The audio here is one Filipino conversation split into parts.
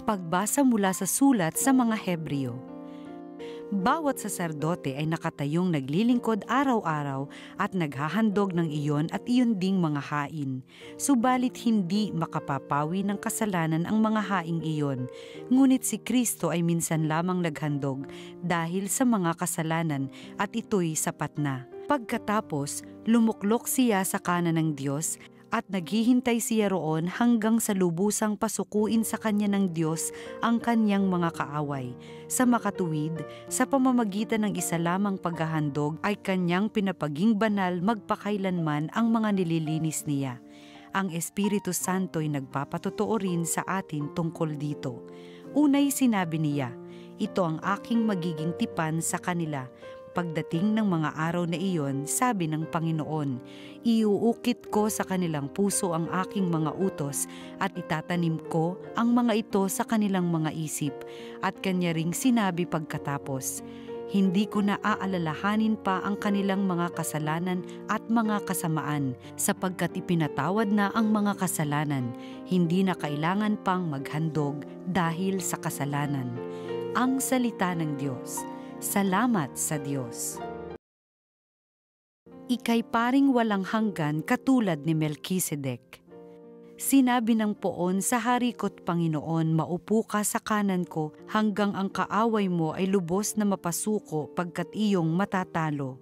Pagbasa mula sa sulat sa mga Hebreo. Bawat saserdote ay nakatayong naglilingkod araw-araw at naghahandog ng iyon at iyon ding mga hain. Subalit hindi makapapawi ng kasalanan ang mga haing iyon. Ngunit si Kristo ay minsan lamang naghandog dahil sa mga kasalanan at ito'y sapat na. Pagkatapos, lumuklok siya sa kanan ng Diyos at naghihintay siya roon hanggang sa lubusang pasukuin sa kanya ng Diyos ang kanyang mga kaaway. Sa makatuwid, sa pamamagitan ng isa lamang paghahandog ay kanyang pinapaging banal magpakailanman ang mga nililinis niya. Ang Espiritu Santo'y nagpapatotoo rin sa atin tungkol dito. Unay sinabi niya, "Ito ang aking magiging tipan sa kanila." Pagdating ng mga araw na iyon, sabi ng Panginoon, "Iuukit ko sa kanilang puso ang aking mga utos at itatanim ko ang mga ito sa kanilang mga isip." At kanya ring sinabi pagkatapos, "Hindi ko na aalalahanin pa ang kanilang mga kasalanan at mga kasamaan, sapagkat ipinatawad na ang mga kasalanan, hindi na kailangan pang maghandog dahil sa kasalanan." Ang salita ng Diyos. Salamat sa Diyos. Ika'y paring walang hanggan katulad ni Melkisedek. Sinabi ng poon sa hari ko't Panginoon, "Maupo ka sa kanan ko hanggang ang kaaway mo ay lubos na mapasuko pagkat iyong matatalo."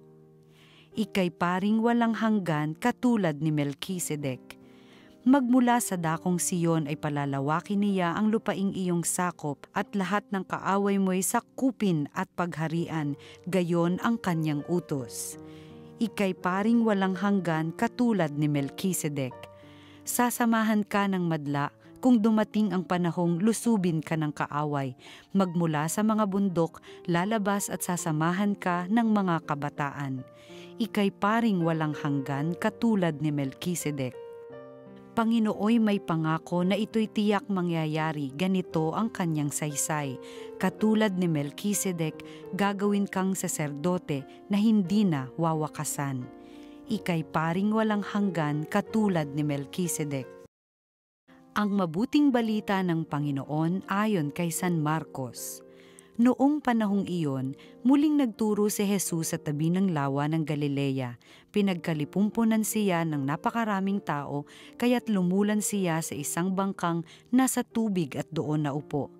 Ika'y paring walang hanggan katulad ni Melkisedek. Magmula sa dakong Siyon ay palalawakin niya ang lupaing iyong sakop at lahat ng kaaway mo'y sakupin at pagharian, gayon ang kanyang utos. Ika'y paring walang hanggan katulad ni Melkisedek. Sasamahan ka ng madla kung dumating ang panahong lusubin ka ng kaaway. Magmula sa mga bundok, lalabas at sasamahan ka ng mga kabataan. Ika'y paring walang hanggan katulad ni Melkisedek. Panginooy may pangako na ito'y tiyak mangyayari, ganito ang kanyang saysay. Katulad ni Melkisedek, gagawin kang saserdote na hindi na wawakasan. Ika'y paring walang hanggan katulad ni Melkisedek. Ang mabuting balita ng Panginoon ayon kay San Marcos. Noong panahong iyon, muling nagturo si Jesus sa tabi ng lawa ng Galilea. Pinagkalipumpunan siya ng napakaraming tao, kaya't lumulan siya sa isang bangkang nasa tubig at doon naupo.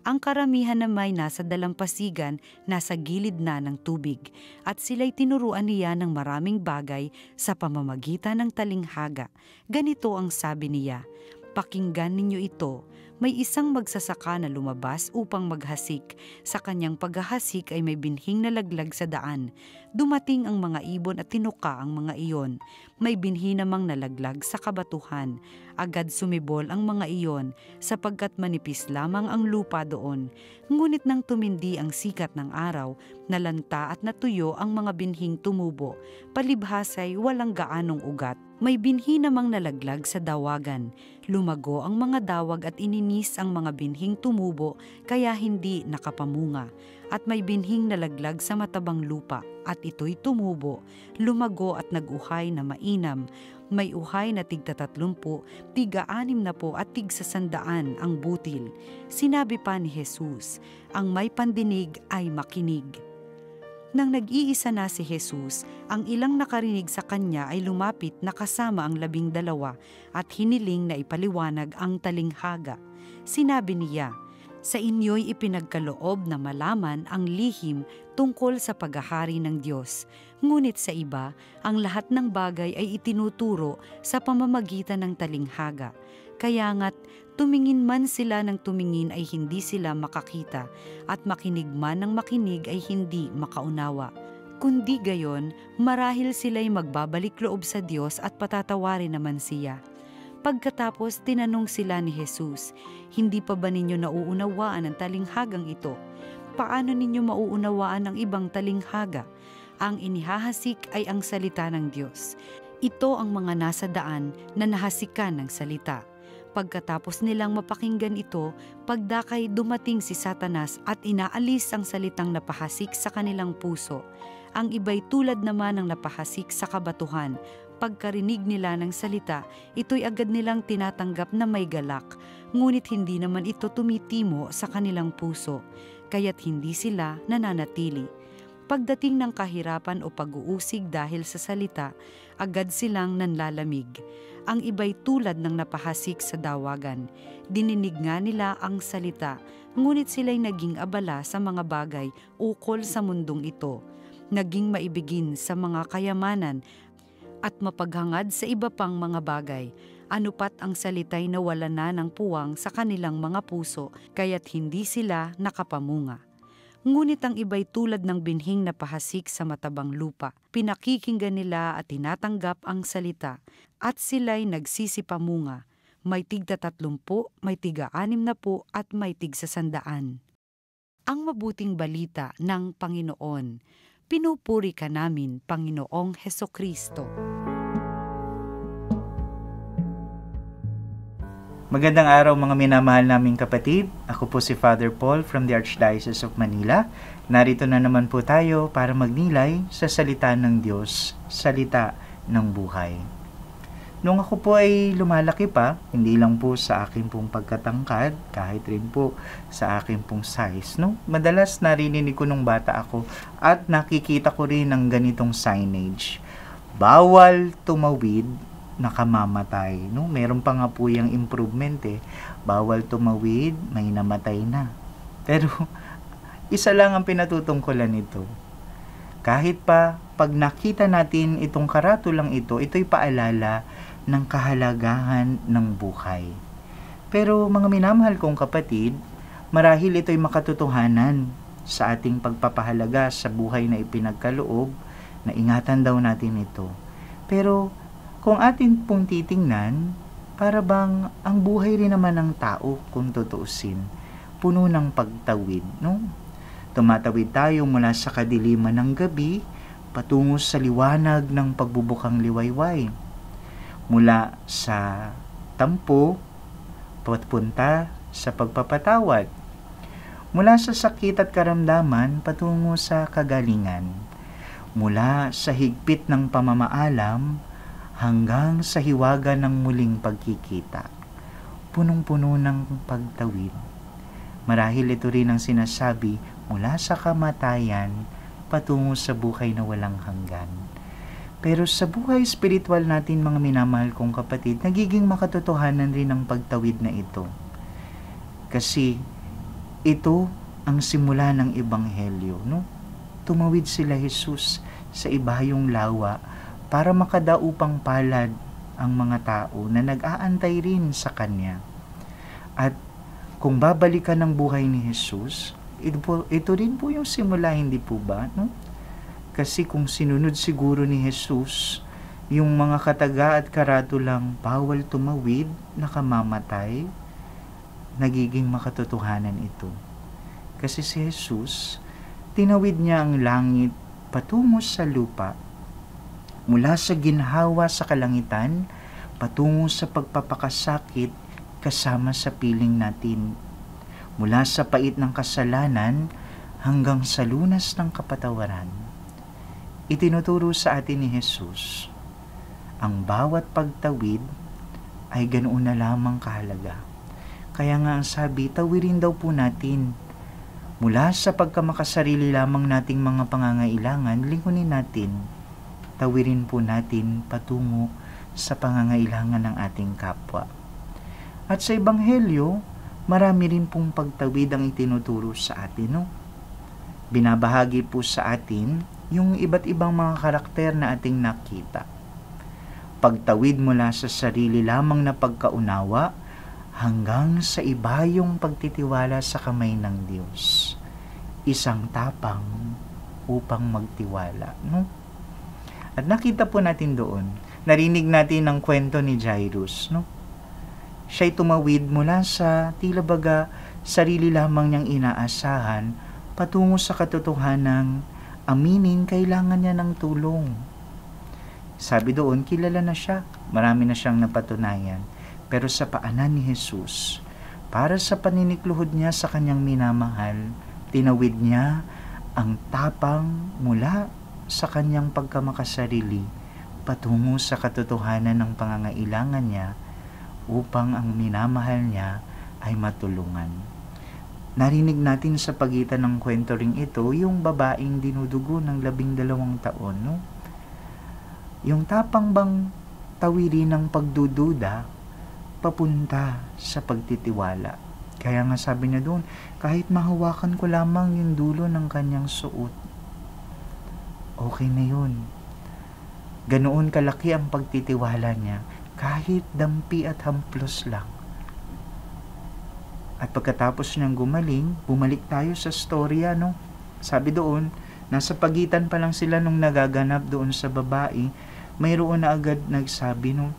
Ang karamihan na may nasa dalampasigan, nasa gilid na ng tubig, at sila'y tinuruan niya ng maraming bagay sa pamamagitan ng talinghaga. Ganito ang sabi niya, "Pakinggan ninyo ito. May isang magsasaka na lumabas upang maghasik. Sa kanyang paghahasik ay may binhing nalaglag sa daan. Dumating ang mga ibon at tinuka ang mga iyon. May binhi namang nalaglag sa kabatuhan. Agad sumibol ang mga iyon, sapagkat manipis lamang ang lupa doon. Ngunit nang tumindi ang sikat ng araw, nalanta at natuyo ang mga binhing tumubo. Palibhasay walang gaanong ugat. May binhi namang nalaglag sa dawagan. Lumago ang mga dawag at ininis ang mga binhing tumubo, kaya hindi nakapamunga. At may binhing nalaglag sa matabang lupa, at ito'y tumubo, lumago at nag-uhay na mainam. May uhay na tig-30, tig-60 at tig-100 ang butil." Sinabi pa ni Jesus, "Ang may pandinig ay makinig." Nang nag-iisa na si Jesus, ang ilang nakarinig sa kanya ay lumapit na kasama ang 12 at hiniling na ipaliwanag ang talinghaga. Sinabi niya, "Sa inyo'y ipinagkaloob na malaman ang lihim tungkol sa paghahari ng Diyos. Ngunit sa iba, ang lahat ng bagay ay itinuturo sa pamamagitan ng talinghaga. Kaya nga't tumingin man sila ng tumingin ay hindi sila makakita, at makinig man ng makinig ay hindi makaunawa. Kundi gayon, marahil sila'y magbabalik loob sa Diyos at patatawarin naman siya." Pagkatapos tinanong sila ni Jesus, "Hindi pa ba ninyo nauunawaan ang talinghagang ito? Paano ninyo mauunawaan ang ibang talinghaga? Ang inihahasik ay ang salita ng Diyos. Ito ang mga nasa daan na nahasikan ng salita." Pagkatapos nilang mapakinggan ito, pagdakay dumating si Satanas at inaalis ang salitang napahasik sa kanilang puso. Ang iba'y tulad naman ng napahasik sa kabatuhan. pagkarinig nila ng salita, ito'y agad nilang tinatanggap na may galak, ngunit hindi naman ito tumitimo sa kanilang puso, kaya't hindi sila nananatili. Pagdating ng kahirapan o pag-uusig dahil sa salita, agad silang nanlalamig. Ang iba'y tulad ng napahasik sa dawagan. Dininig nga nila ang salita, ngunit sila'y naging abala sa mga bagay ukol sa mundong ito. Naging maibigin sa mga kayamanan at mapaghangad sa iba pang mga bagay. Anupat ang salita'y nawala na ng puwang sa kanilang mga puso, kaya't hindi sila nakapamunga. Ngunit ang iba'y tulad ng binhing na pahasik sa matabang lupa. Pinakikinggan nila at tinatanggap ang salita, at sila'y nagsisipamunga. May tigta 30, may tiga 60 at may tigsa 100. Ang mabuting balita ng Panginoon. Pinupuri ka namin, Panginoong Hesukristo. Magandang araw mga minamahal naming kapatid. Ako po si Father Paul from the Archdiocese of Manila. Narito na naman po tayo para magnilay sa salita ng Diyos, salita ng buhay. Nung ako po ay lumalaki pa, hindi lang po sa aking pong pagkatangkad, kahit rin po sa aking pong size, no? Madalas narinig ko nung bata ako at nakikita ko rin ng ganitong signage. Bawal tumawid, nakamamatay, no? Meron pa nga po yung improvement bawal tumawid, may namatay na. Pero isa lang ang pinatutungkulan nito. Kahit pa pag nakita natin itong karatulang ito, ito'y paalala ng kahalagahan ng buhay. Pero mga minamahal kong kapatid, marahil ito'y makatotohanan sa ating pagpapahalaga sa buhay na ipinagkaloob, na ingatan daw natin ito. Pero kung atin pong titingnan, para bang ang buhay rin naman ng tao, kung tutuusin, puno ng pagtawid, no? Tumatawid tayo mula sa kadiliman ng gabi, patungo sa liwanag ng pagbubukang liwayway. Mula sa tampo, papunta sa pagpapatawad. Mula sa sakit at karamdaman, patungo sa kagalingan. Mula sa higpit ng pamamaalam, hanggang sa hiwaga ng muling pagkikita. Punong-puno ng pagtawid. Marahil ito rin ang sinasabi mula sa kamatayan patungo sa buhay na walang hanggan. Pero sa buhay espiritual natin mga minamahal kong kapatid, nagiging makatotohanan rin ang pagtawid na ito. Kasi ito ang simula ng Ebanghelyo, no? Tumawid sila Jesus sa ibayong lawa para makadaupang palad ang mga tao na nag-aantay rin sa Kanya. At kung babalikan ang buhay ni Jesus, ito rin po yung simula, hindi po ba? No? Kasi kung sinunod siguro ni Jesus, yung mga kataga at karatulang bawal tumawid, nakamamatay, nagiging makatotohanan ito. Kasi si Jesus, tinawid niya ang langit patungo sa lupa, mula sa ginhawa sa kalangitan, patungo sa pagpapakasakit kasama sa piling natin. Mula sa pait ng kasalanan hanggang sa lunas ng kapatawaran. Itinuturo sa atin ni Jesus, ang bawat pagtawid ay ganoon na lamang kahalaga. Kaya nga ang sabi, tawirin daw po natin. Mula sa pagkamakasarili lamang nating mga pangangailangan, lingunin natin. Tawirin po natin patungo sa pangangailangan ng ating kapwa. At sa Ebanghelyo, marami rin pong pagtawid ang itinuturo sa atin, no? Binabahagi po sa atin yung iba't ibang mga karakter na ating nakita. Pagtawid mula sa sarili lamang na pagkaunawa hanggang sa ibayong pagtitiwala sa kamay ng Diyos. Isang tapang upang magtiwala, no? At nakita po natin doon, narinig natin ang kwento ni Jairus, no? Siya'y tumawid mula sa tila baga sarili lamang niyang inaasahan patungo sa katotohanang aminin kailangan niya ng tulong. Sabi doon, kilala na siya, marami na siyang napatunayan. Pero sa paanan ni Jesus, para sa paninikluhod niya sa kanyang minamahal, tinawid niya ang tapang mula sa kanyang pagkamakasarili patungo sa katotohanan ng pangangailangan niya upang ang minamahal niya ay matulungan. Narinig natin sa pagitan ng kwento ring ito yung babaeng dinudugo ng 12 taon, no? Yung tapang bang tawirin ng pagdududa papunta sa pagtitiwala. Kaya nga sabi niya doon, kahit mahawakan ko lamang yung dulo ng kanyang suot, okay na yun. Ganoon kalaki ang pagtitiwala niya, kahit dampi at hamplos lang. At pagkatapos niyang gumaling, bumalik tayo sa storya, no? Sabi doon, nasa pagitan pa lang sila nung nagaganap doon sa babae, mayroon na agad nagsabi, no?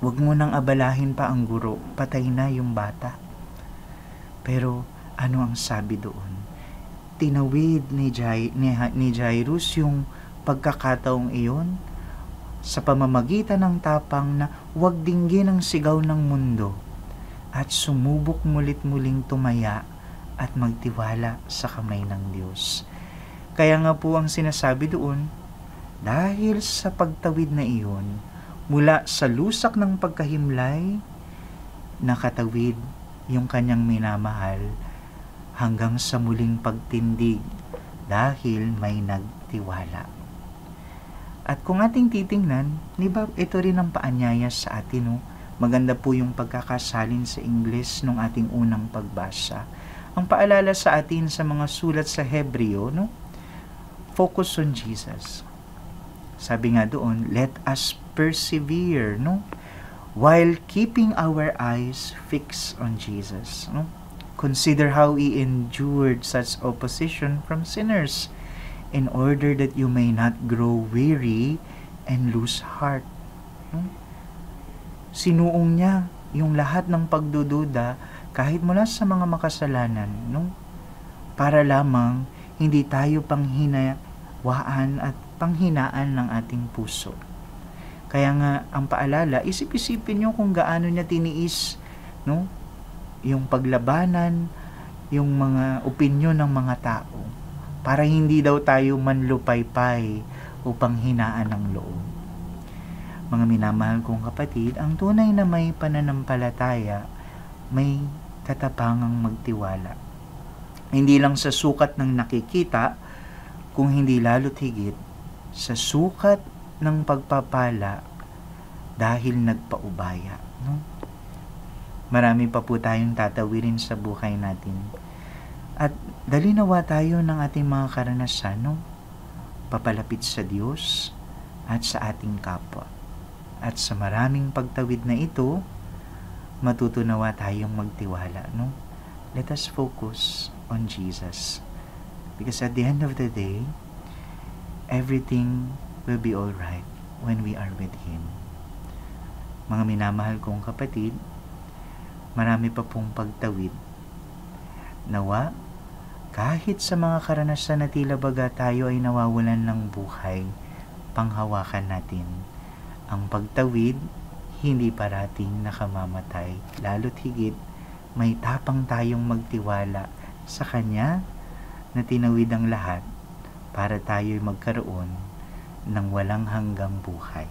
Huwag mo nang abalahin pa ang guro, patay na yung bata. Pero ano ang sabi doon? Tinawid ni Jairus yung pagkakataong iyon sa pamamagitan ng tapang na huwag dinggin ang sigaw ng mundo at sumubok mulit-muling tumaya at magtiwala sa kamay ng Diyos. Kaya nga po ang sinasabi doon, dahil sa pagtawid na iyon, mula sa lusak ng pagkahimlay, nakatawid yung kanyang minamahal hanggang sa muling pagtindig dahil may nagtiwala. At kung ating titingnan, di ba ito rin ang paanyaya sa atin, no? Maganda po yung pagkakasalin sa Ingles nung ating unang pagbasa. Ang paalala sa atin sa mga sulat sa Hebreo, no? Focus on Jesus. Sabi nga doon, let us persevere, no? While keeping our eyes fixed on Jesus, no? Consider how He endured such opposition from sinners in order that you may not grow weary and lose heart. No? Sinuong niya yung lahat ng pagdududa kahit mula sa mga makasalanan, no? Para lamang hindi tayo panghinawaan at panghinaan ng ating puso. Kaya nga ang paalala, isip-isipin niyo kung gaano niya tiniis, no? Yung paglabanan, yung mga opinyon ng mga tao para hindi daw tayo manlupaypay upang hinaan ng loob. Mga minamahal kong kapatid, ang tunay na may pananampalataya, may katapangang magtiwala. Hindi lang sa sukat ng nakikita, kung hindi lalo't higit sa sukat ng pagpapala dahil nagpaubaya. No? Marami pa po tayong tatawirin sa buhay natin. At dali nawa tayo ng ating mga karanasan, no? Papalapit sa Diyos at sa ating kapwa. At sa maraming pagtawid na ito, matutunawa tayong magtiwala. No? Let us focus on Jesus. Because at the end of the day, everything will be all right when we are with Him. Mga minamahal kong kapatid, marami pa pong pagtawid. Nawa, kahit sa mga karanasan na tila baga tayo ay nawawalan ng buhay, panghawakan natin. Ang pagtawid, hindi parating nakamamatay. Lalo't higit, may tapang tayong magtiwala sa Kanya na tinawid ang lahat para tayo'y magkaroon ng walang hanggang buhay.